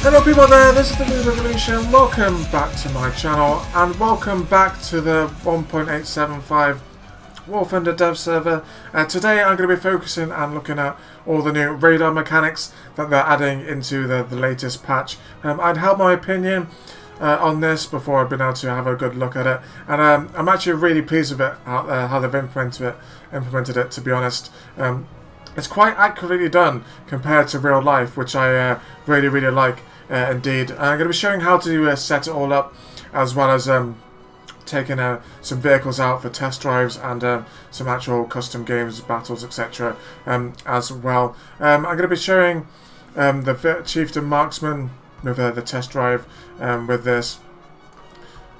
Hello people there, this is TheRubyRevolution. Welcome back to my channel and welcome back to the 1.875 War Thunder dev server. Today I'm going to be focusing and looking at all the new radar mechanics that they're adding into the latest patch. I'd held my opinion on this before I've been able to have a good look at it, and I'm actually really pleased with it, how they've implemented it, to be honest. It's quite accurately done compared to real life, which I really like indeed. I'm going to be showing how to set it all up, as well as taking some vehicles out for test drives and some actual custom games, battles, etc. As well. I'm going to be showing the Chieftain Marksman with the test drive with this,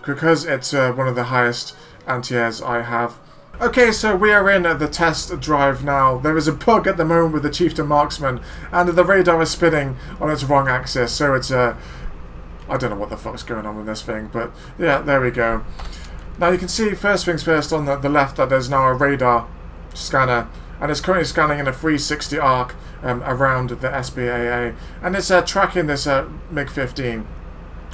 because it's one of the highest anti-airs I have. Okay, so we are in the test drive now. There is a bug at the moment with the Chieftain Marksman, and the radar is spinning on its wrong axis, so it's I don't know what the fuck's going on with this thing, but yeah, there we go. Now you can see, first things first, on the left, that there's now a radar scanner, and it's currently scanning in a 360 arc around the SBAA, and it's tracking this MiG-15,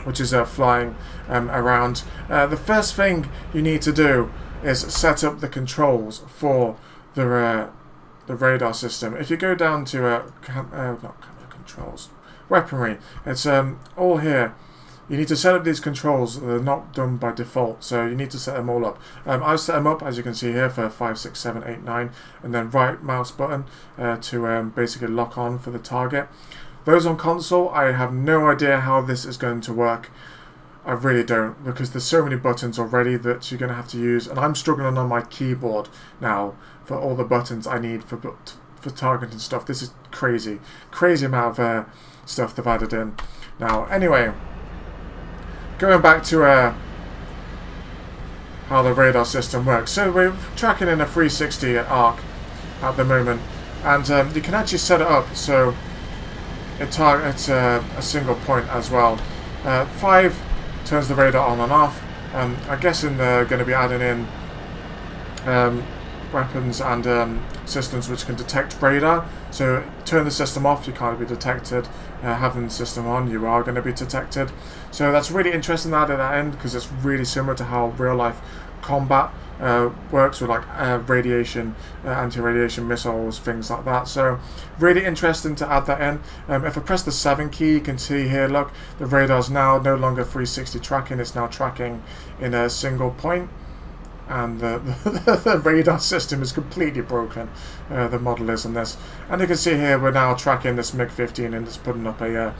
which is flying around. The first thing you need to do is set up the controls for the radar system. If you go down to not camera controls, weaponry, it's all here. You need to set up these controls. They're not done by default, so you need to set them all up. I've set them up, as you can see here, for 5, 6, 7, 8, 9, and then right mouse button to basically lock on for the target. Those on console, I have no idea how this is going to work. I really don't, because there's so many buttons already that you're going to have to use, and I'm struggling on my keyboard now for all the buttons I need for targeting stuff. This is crazy amount of stuff they've added in. Now, anyway, going back to how the radar system works. So we're tracking in a 360 arc at the moment, and you can actually set it up so it targets a single point as well. 5 turns the radar on and off. I'm guessing they're going to be adding in weapons and systems which can detect radar. So turn the system off, you can't be detected. Having the system on, you are going to be detected. So that's really interesting at that end, because it's really similar to how real life combat works with, like radiation, anti-radiation missiles, things like that. So really interesting to add that in. If I press the 7 key, you can see here, look, the radar's now no longer 360 tracking, it's now tracking in a single point, and the radar system is completely broken. The model is on this, and you can see here we're now tracking this MiG-15 and it's putting up a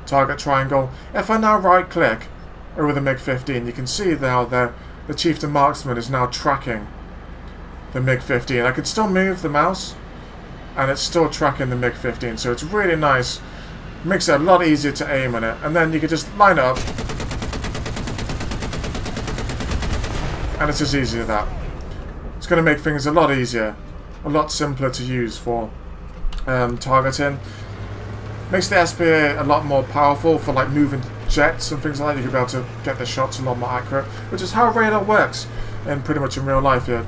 target triangle. If I now right click over the MiG-15, you can see now the Chieftain Marksman is now tracking the MiG-15. I can still move the mouse, and it's still tracking the MiG-15, so it's really nice. Makes it a lot easier to aim on it, and then you can just line up, and it's as easy as that. It's going to make things a lot easier, a lot simpler to use for targeting. Makes the SBA a lot more powerful for like moving jets and things like that. You can be able to get the shots a lot more accurate, which is how radar works in pretty much in real life. It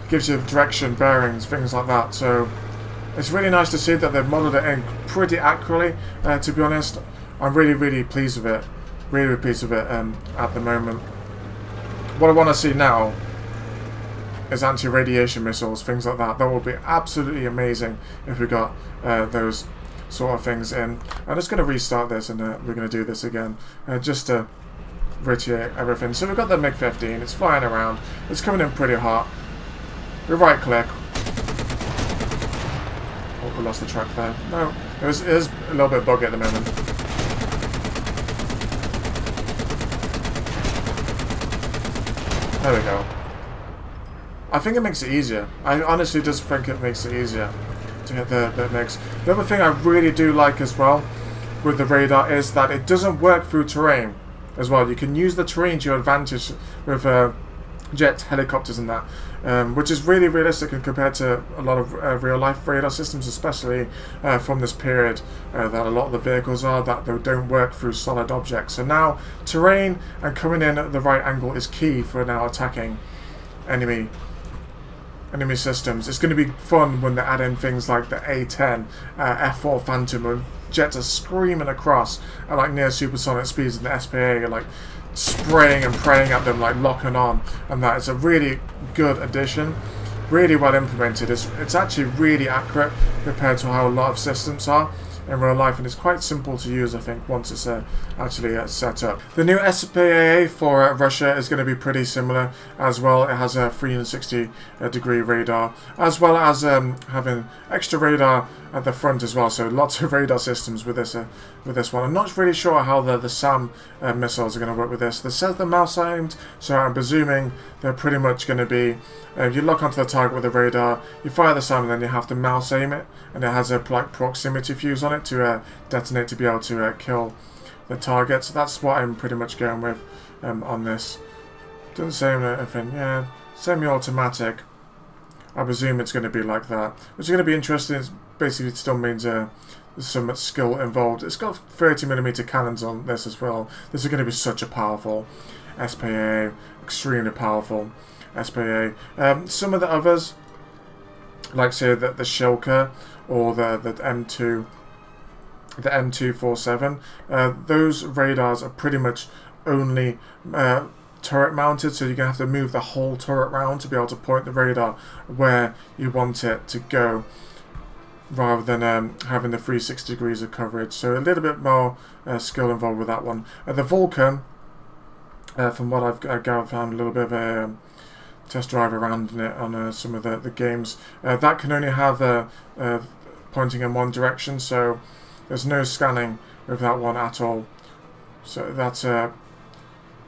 gives you direction, bearings, things like that. So it's really nice to see that they've modeled it in pretty accurately. To be honest, I'm really pleased with it. Really pleased with it at the moment. What I want to see now is anti-radiation missiles, things like that. That would be absolutely amazing if we got those sort of things in. I'm just going to restart this, and we're going to do this again just to reiterate everything. So we've got the MiG-15, it's flying around, it's coming in pretty hot. We right click. Oh, we lost the track there. No, it is a little bit buggy at the moment. There we go. I think it makes it easier. I honestly just think it makes it easier to hit the mix. The other thing I really do like as well with the radar is that it doesn't work through terrain as well. You can use the terrain to your advantage with jets, helicopters and that, which is really realistic compared to a lot of real life radar systems, especially from this period that a lot of the vehicles are, that they don't work through solid objects. So now terrain and coming in at the right angle is key for now attacking enemy enemy systems. It's going to be fun when they add in things like the A-10, F-4 Phantom, and jets are screaming across at like near supersonic speeds, and the SPA are like spraying and praying at them, like locking on, and that is a really good addition. Really well implemented. It's actually really accurate compared to how a lot of systems are in real life, and it's quite simple to use, I think, once it's actually set up. The new SPAA for Russia is going to be pretty similar as well. It has a 360-degree radar, as well as having extra radar at the front as well, so lots of radar systems with this one. I'm not really sure how the SAM missiles are going to work with this. This says they're mouse aimed, so I'm presuming they're pretty much going to be, you lock onto the target with the radar, you fire the SAM, and then you have to mouse aim it, and it has a like proximity fuse on it to detonate to be able to kill the target. So that's what I'm pretty much going with on this. Doesn't say anything. Yeah, semi-automatic. I presume it's going to be like that, which is going to be interesting. It's basically, it still means there's so much skill involved. It's got 30mm cannons on this as well. This is going to be such a powerful SPA, extremely powerful SPA. Some of the others, like say the Shilka or the M2, the M247, those radars are pretty much only turret mounted, so you're going to have to move the whole turret round to be able to point the radar where you want it to go, rather than having the 360 degrees of coverage. So a little bit more skill involved with that one. The Vulcan, from what I've gathered, found a little bit of a test drive around in it on some of the games. That can only have pointing in one direction, so there's no scanning with that one at all. So that's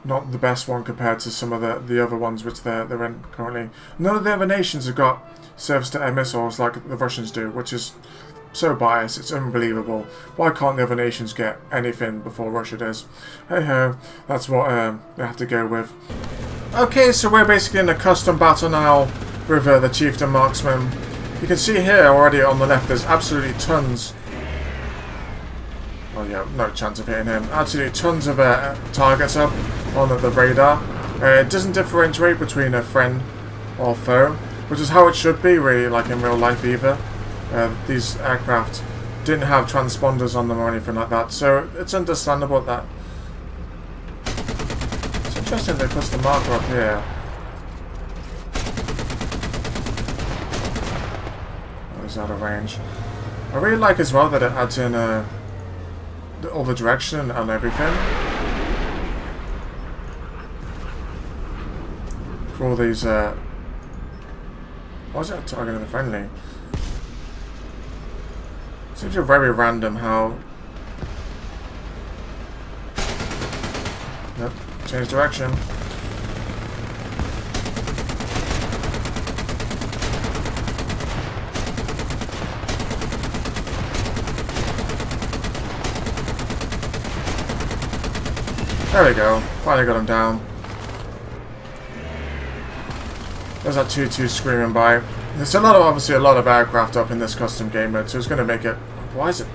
not the best one compared to some of the other ones which they're in currently. None of the other nations have got surface-to-air missiles like the Russians do, which is so biased, it's unbelievable. Why can't the other nations get anything before Russia does? Hey ho, that's what they have to go with. Okay, so we're basically in a custom battle now with the Chieftain Marksman. You can see here already on the left there's absolutely tons. Oh yeah, no chance of hitting him. Absolutely tons of targets up on the radar. It doesn't differentiate between a friend or foe, which is how it should be, really, like in real life either. These aircraft didn't have transponders on them or anything like that, so it's understandable that. It's interesting they put the marker up here. Oh, it's out of range. I really like as well that it adds in all the direction and everything for all these. Why is that targeting the friendly? Seems very random how. Yep, change direction. There we go. Finally got him down. There's that 2-2 screaming by. There's obviously a lot of aircraft up in this custom game mode, so it's going to make it. Why is it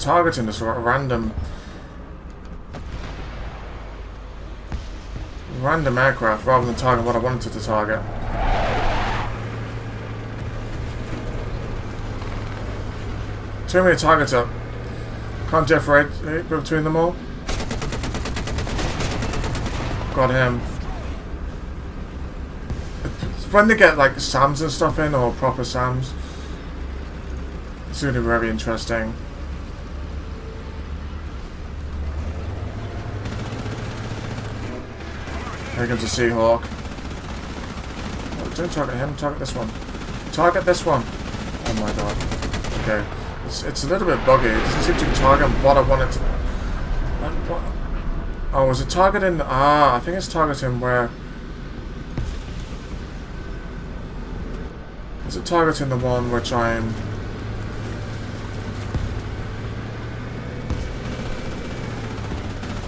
targeting this random aircraft rather than targeting what I wanted to target? Too many targets up. Can't differentiate between them all. Got him. When they get like SAMs and stuff in, or proper SAMs, it's going to be very interesting. Here comes a Seahawk. Oh, don't target him, target this one. Target this one. Oh my god. Okay. It's a little bit buggy. It doesn't seem to be targeting what I want it to. What? Oh, is it targeting? Ah, I think it's targeting where. Is it targeting the one which I'm...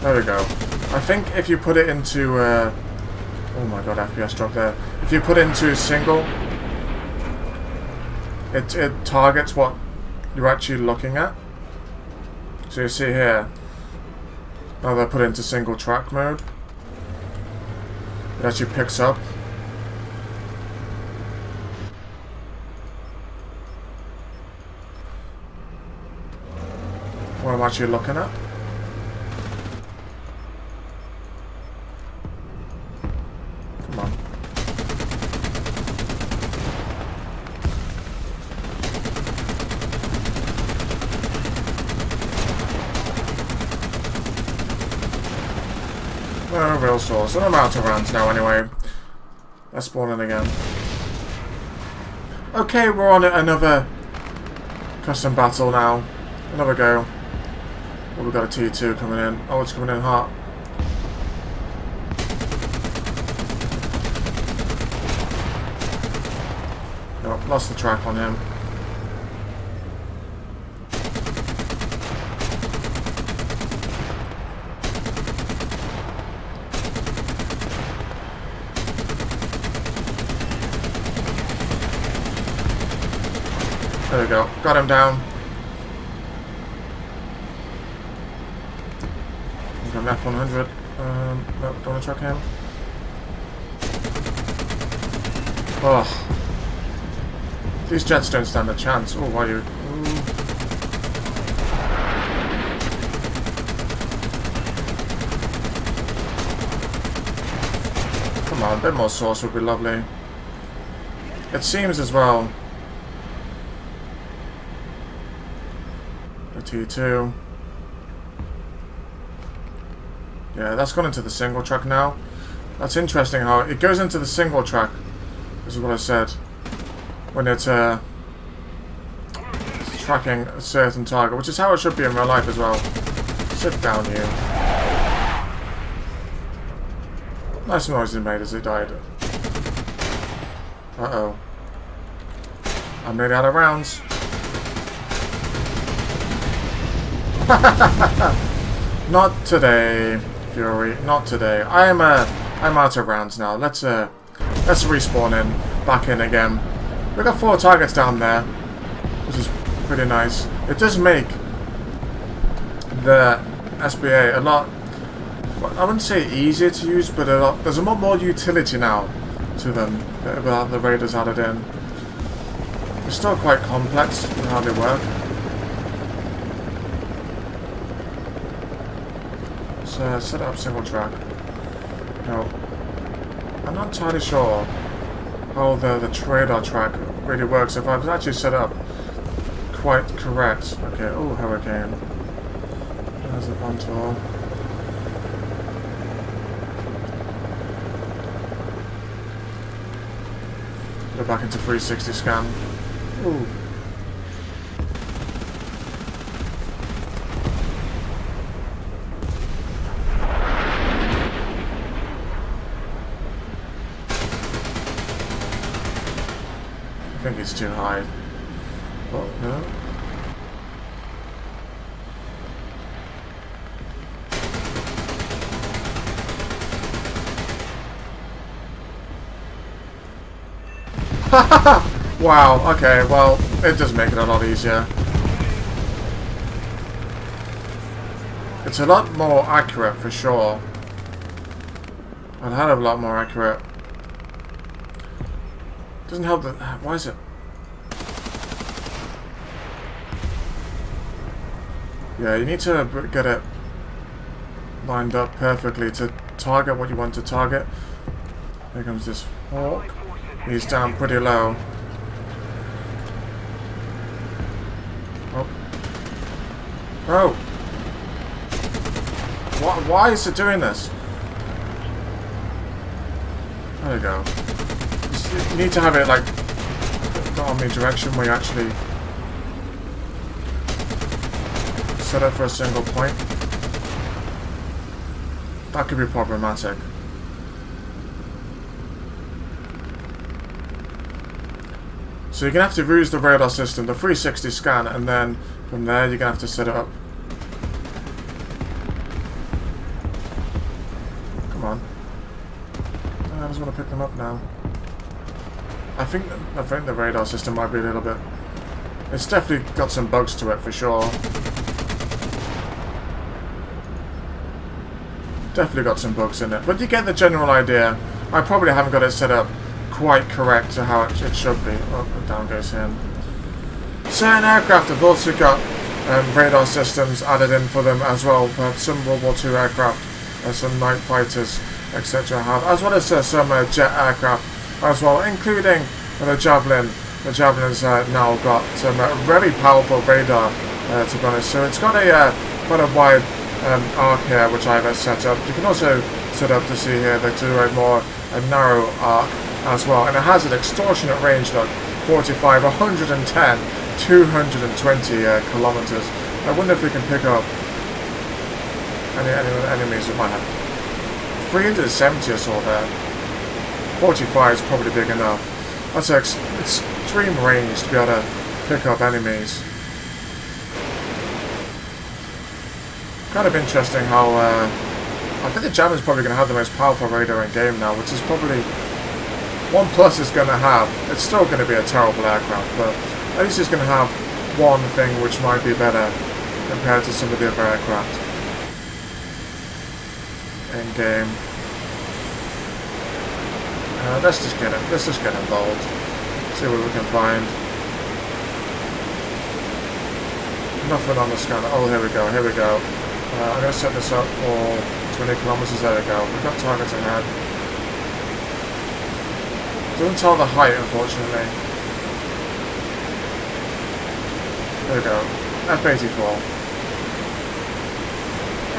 There we go. I think if you put it into... oh my god, FPS drop there. If you put it into single, it targets what you're actually looking at. So you see here, now they're put into single track mode. It actually picks up. what I'm actually looking at. Come on. No real source. I'm out of rounds now anyway. Let's spawn in again. Okay, we're on another custom battle now. Another go. Oh, we've got a T2 coming in. Oh, it's coming in hot. Oh, lost the track on him. There we go. Got him down. I've got an F100. No, don't want to track him. Oh. These jets don't stand a chance. Oh, why are you? Ooh. Come on, a bit more sauce would be lovely. It seems as well. A T2. Yeah, that's gone into the single track now. That's interesting how it goes into the single track, is what I said, when it's tracking a certain target, which is how it should be in real life as well. Sit down, you. Nice noise he made as he died. Uh-oh. I'm nearly out of rounds. Not today, Fury. Not today. I'm out of rounds now. Let's respawn in, back in again. We've got 4 targets down there, which is pretty nice. It does make the SBA a lot, I wouldn't say easier to use, but there's a lot more utility now to them without the radars added in. They're still quite complex in how they work. Set up single track. No, I'm not entirely sure how the radar track really works. If I've actually set up quite correct. Okay. Oh, hurricane. There's the contour. Go back into 360 scan. Ooh. I think it's too high. Oh, no. Wow, okay, well, it does make it a lot easier. It's a lot more accurate for sure. A hell of a lot more accurate. Doesn't help that. Why is it? Yeah, you need to get it lined up perfectly to target what you want to target. Here comes this hawk. He's down pretty low. Oh. Oh! Why is it doing this? There you go. You need to have it like the army direction where you actually set up for a single point. That could be problematic. So you're going to have to use the radar system, the 360 scan, and then from there you're going to have to set it up. Come on. I just want to pick them up now. I think the radar system might be a little bit... It's definitely got some bugs to it for sure. Definitely got some bugs in it, but you get the general idea. I probably haven't got it set up quite correct to how it should be. Oh, down goes him. Certain aircraft have also got radar systems added in for them as well. Some World War II aircraft, some night fighters, etc. have, as well as some jet aircraft as well, including the Javelin. The Javelin's now got some very powerful radar, to be honest. So it's got a quite a wide arc here, which I've set up. You can also set up to see here they do a narrow arc as well, and it has an extortionate range. Look, 45, 110, 220 kilometers. I wonder if we can pick up any enemies that might have 370 or so there. 45 is probably big enough. That's an extreme range to be able to pick up enemies. Kind of interesting how I think the Javelin's probably going to have the most powerful radar in game now, which is probably OnePlus is going to have. It's still going to be a terrible aircraft, but at least it's going to have one thing which might be better compared to some of the other aircraft in game. Let's just get involved. See what we can find. Nothing on the scanner. Oh, here we go. I'm going to set this up for 20 kilometers. There we go. We've got targets ahead. Doesn't tell the height, unfortunately. There we go. F-84.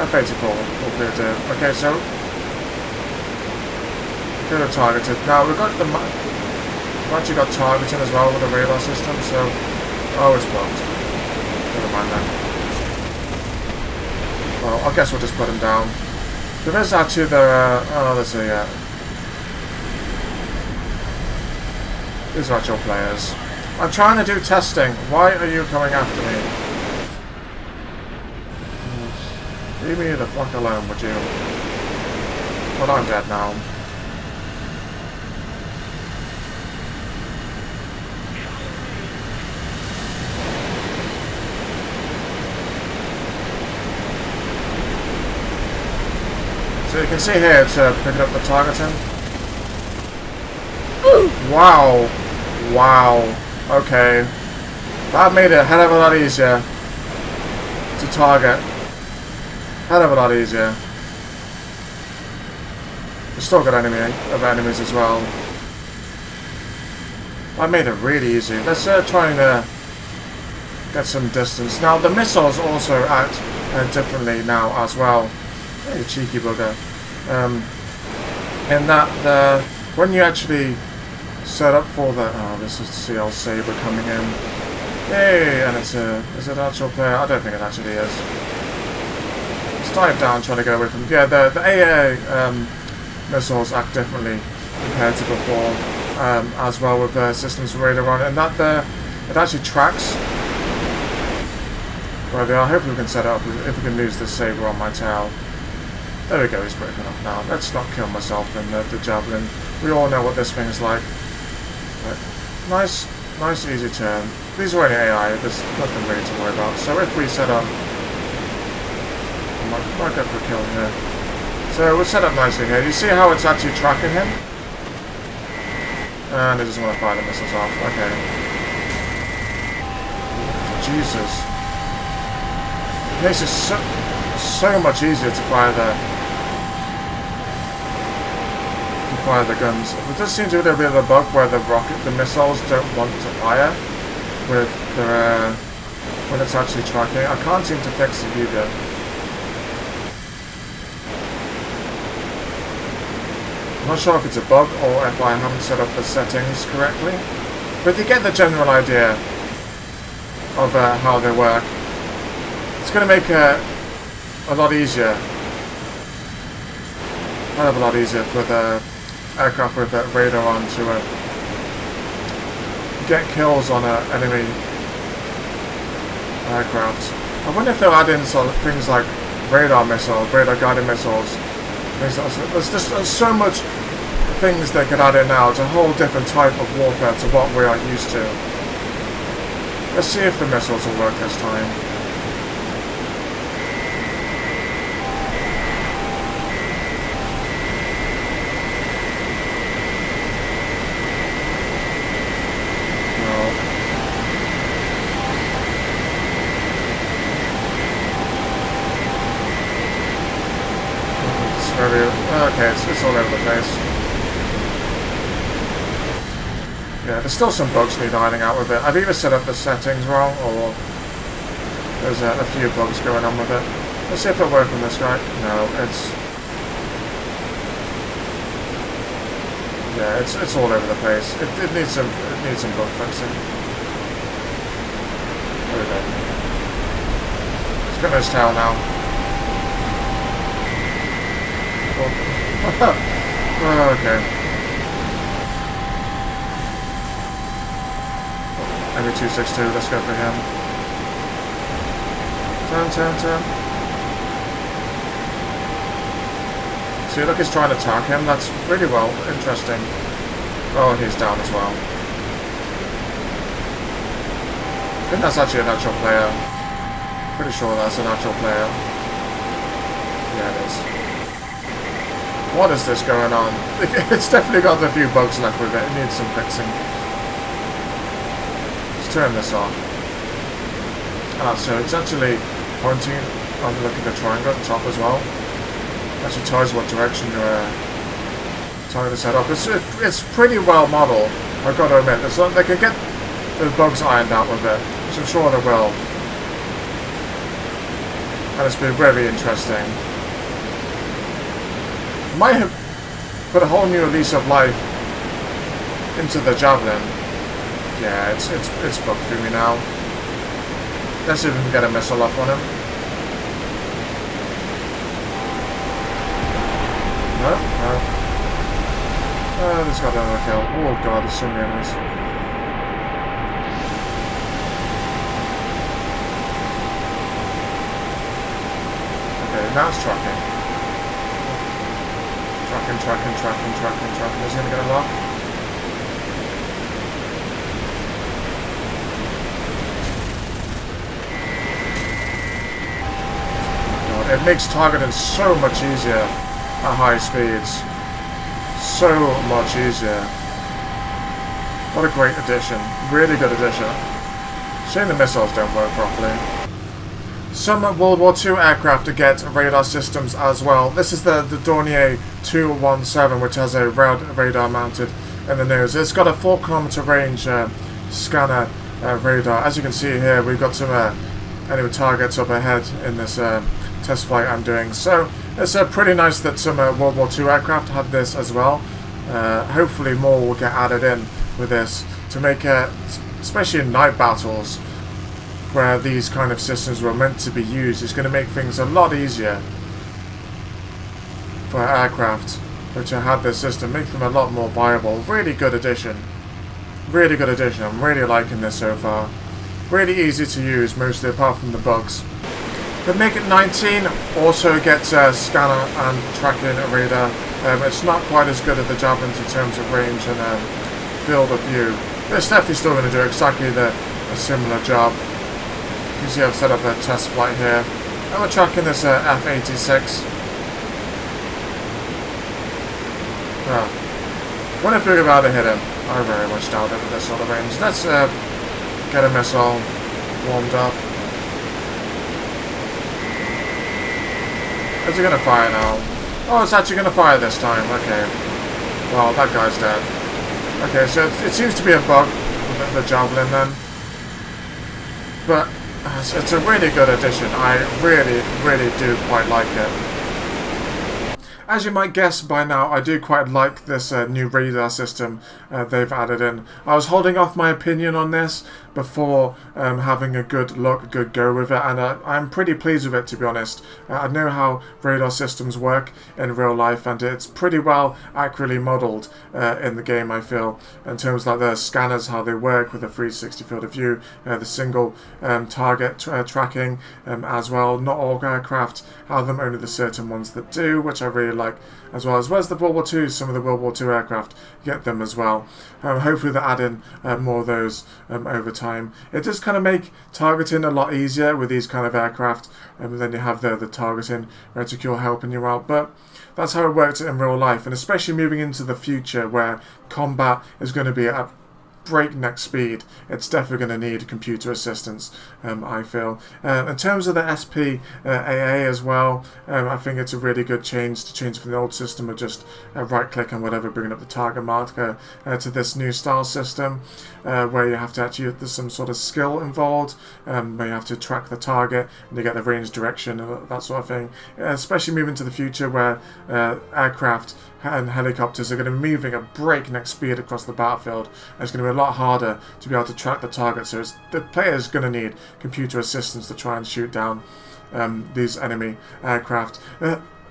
F-84 will be it. Okay, so good at targeted. Now we've actually got targeting as well with the radar system, so it's blocked. Never mind then. Well, I guess we'll just put him down. There is actually there's a these are actual players. I'm trying to do testing. Why are you coming after me? Leave me the fuck alone, would you? Well, I'm dead now. So you can see here it's picking up the targeting. Wow. Okay. That made it a hell of a lot easier to target. Hell of a lot easier. We've still got enemies as well. I made it really easy. Let's try and get some distance. Now the missiles also act differently now as well. Oh, you cheeky bugger. In that when you actually set up for the this is CL Saber coming in. Yay! And is it an actual player? I don't think it actually is. Let's dive down, trying to get away from. Yeah, the AA missiles act differently compared to before, as well with systems radar on, and that it actually tracks where they are. Hopefully we can set it up if we can lose the Saber on my tail. There we go, he's broken up now. Let's not kill myself in the Javelin. We all know what this thing is like. But nice easy turn. These are only AI, there's nothing really to worry about. So if we set up... I might go for a kill here. So we'll set up nicely here. You see how it's actually tracking him? And it doesn't want to fire the missiles off. Okay. Jesus. It makes it so much easier to fire the guns. There does seem to be a little bit of a bug where the missiles don't want to fire with when it's actually tracking. I can't seem to fix it either. I'm not sure if it's a bug or if I haven't set up the settings correctly, but you get the general idea of how they work. It's going to make a lot easier. A hell of a lot easier for the aircraft with radar on to get kills on enemy aircraft. I wonder if they'll add in some things like radar guided missiles. There's so much things they could add in now. It's a whole different type of warfare to what we are used to. Let's see if the missiles will work this time. okay, it's all over the place. Yeah, there's still some bugs need ironing out with it. I've either set up the settings wrong, or there's a few bugs going on with it. Let's see if it works on this guy. No, it's all over the place. It needs some bug fixing. There we go. It's got no tail now. Oh, okay. Maybe 262, let's go for him. Turn. See, look, he's trying to attack him. That's really well interesting. Oh, and he's down as well. I think that's actually a natural player. Pretty sure that's a natural player. Yeah, it is. What is this going on? It's definitely got a few bugs left with it. It needs some fixing. Let's turn this off. So it's actually pointing on the look at the triangle at the top as well. Actually tells you what direction you're trying to set up. It's pretty well modeled, I've got to admit. It's like they can get the bugs ironed out with it, which I'm sure they will. And it's been very interesting. Might have put a whole new lease of life into the javelin. Yeah, it's bugged through me now. Let's see if we can get a missile off on him. No. Oh, this got another kill. Oh god, there's so many enemies. Okay, now it's tracking. Tracking. Is he gonna get a lock? God, it makes targeting so much easier at high speeds. So much easier. What a great addition. Really good addition. Shame the missiles don't work properly. Some World War II aircraft to get radar systems as well. This is the Dornier 217, which has a radar mounted in the nose. It's got a 4 kilometer range scanner radar. As you can see here, we've got some enemy targets up ahead in this test flight I'm doing. So it's pretty nice that some World War II aircraft have this as well. Hopefully more will get added in with this to make especially in night battles, where these kind of systems were meant to be used. It's going to make things a lot easier for aircraft which have this system, make them a lot more viable. Really good addition. Really good addition. I'm really liking this so far. Really easy to use, mostly apart from the bugs. The MiG-19 also gets scanner and tracking radar. It's not quite as good as the Javelins in terms of range and field of view. But it's definitely still going to do exactly a similar job. You see I've set up a test flight here. And we're tracking this F-86. Wonder if we're about to hit him. I very much doubt it with this sort of range. Let's get a missile warmed up. Is he going to fire now? Oh, it's actually going to fire this time. Okay. Well, that guy's dead. Okay, so it seems to be a bug with the Javelin then. But it's a really good addition. I really do quite like it. As you might guess by now, I do quite like this new radar system they've added in. I was holding off my opinion on this before having a good go with it, and I'm pretty pleased with it, to be honest. I know how radar systems work in real life, and it's pretty well accurately modelled in the game, I feel, in terms of like the scanners, how they work with the 360 field of view, the single target tracking as well. Not all aircraft have them, only the certain ones that do, which I really like as well. As well as the World War II, some of the World War II aircraft get them as well. Hopefully they'll add in more of those over time. It does kind of make targeting a lot easier with these kind of aircraft, and then you have the targeting reticule helping you out. But that's how it works in real life, and especially moving into the future where combat is going to be breakneck speed, it's definitely going to need computer assistance, I feel. In terms of the SPAA as well, I think it's a really good change to change from the old system of just right click on whatever, bringing up the target marker, to this new style system, where you have to actually, there's some sort of skill involved, where you have to track the target and you get the range direction and that sort of thing, especially moving to the future where aircraft and helicopters are going to be moving at breakneck speed across the battlefield. And it's going to be a lot harder to be able to track the target, so the player's going to need computer assistance to try and shoot down these enemy aircraft.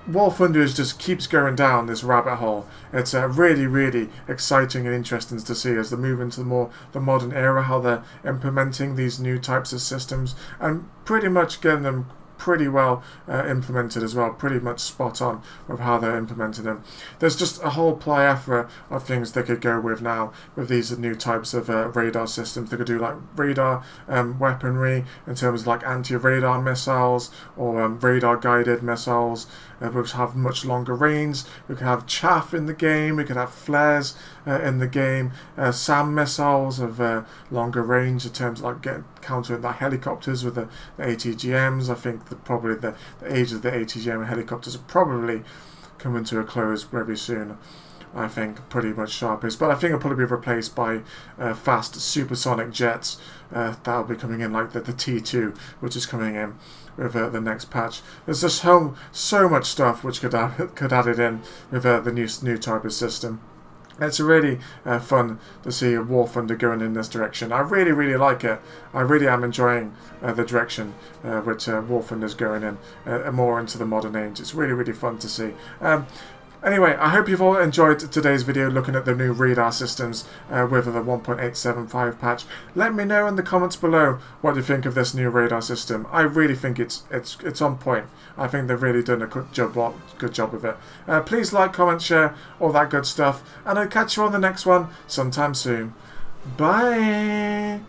War Thunder just keeps going down this rabbit hole. It's really, really exciting and interesting to see as they move into the modern era, how they're implementing these new types of systems and pretty much getting them pretty well implemented as well, pretty much spot on with how they're implementing them. There's just a whole plethora of things they could go with now with these new types of radar systems. They could do like radar weaponry in terms of like anti-radar missiles or radar guided missiles, which have much longer range. We could have chaff in the game, we could have flares in the game, SAM missiles of longer range in terms of like countering the helicopters with the ATGMs. I think probably the age of the ATGM helicopters are probably coming to a close very soon. I think pretty much sharpish, but I think it'll probably be replaced by fast supersonic jets that'll be coming in, like the T2, which is coming in with the next patch. There's just so much stuff which could add it in with the new type of system. It's really fun to see War Thunder going in this direction. I really, really like it. I really am enjoying the direction which War Thunder's going in, more into the modern age. It's really, really fun to see. Anyway, I hope you've all enjoyed today's video looking at the new radar systems with the 1.875 patch. Let me know in the comments below what you think of this new radar system. I really think it's on point. I think they've really done a good job with it. Please like, comment, share, all that good stuff, and I'll catch you on the next one sometime soon. Bye!